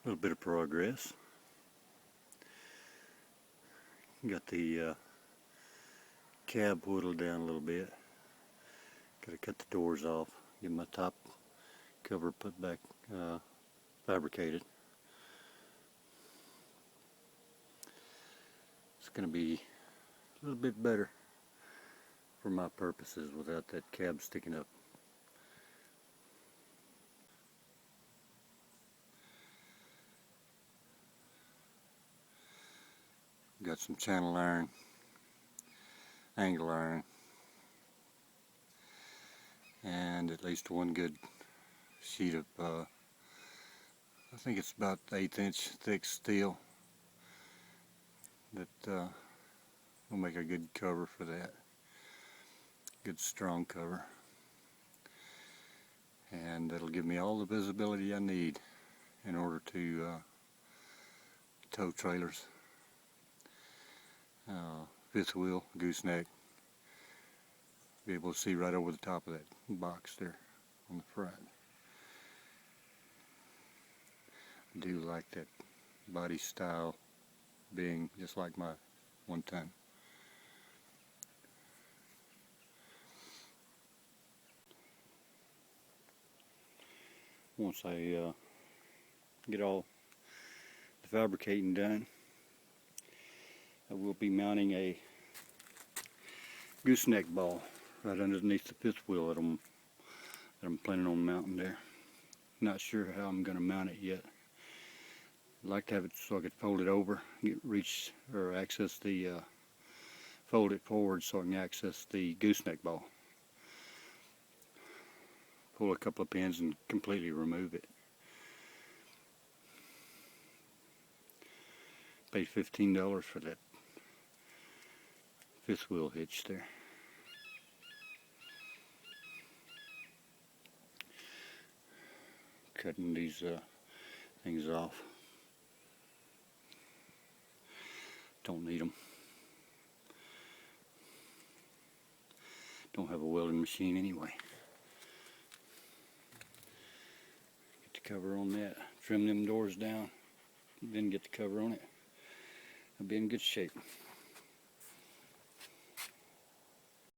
little bit of progress. Got the cab whittled down a little bit. Got to cut the doors off, get my top cover put back, fabricated. It's going to be a little bit better for my purposes without that cab sticking up. Got some channel iron, angle iron, and at least one good sheet of, I think it's about 1/8 inch thick steel that will make a good cover for that. Good strong cover. And that'll give me all the visibility I need in order to tow trailers. Fifth wheel, gooseneck. Be able to see right over the top of that box there on the front. I do like that body style being just like my 1-ton. Once I get all the fabricating done, I will be mounting a gooseneck ball right underneath the fifth wheel that I'm planning on mounting there. Not sure how I'm going to mount it yet. I'd like to have it so I could fold it over, reach or access the, fold it forward so I can access the gooseneck ball. Pull a couple of pins and completely remove it. Paid $15 for that fifth wheel hitch there. Cutting these things off. Don't need them. Don't have a welding machine anyway. Get the cover on that. Trim them doors down. Then get the cover on it. I'll be in good shape.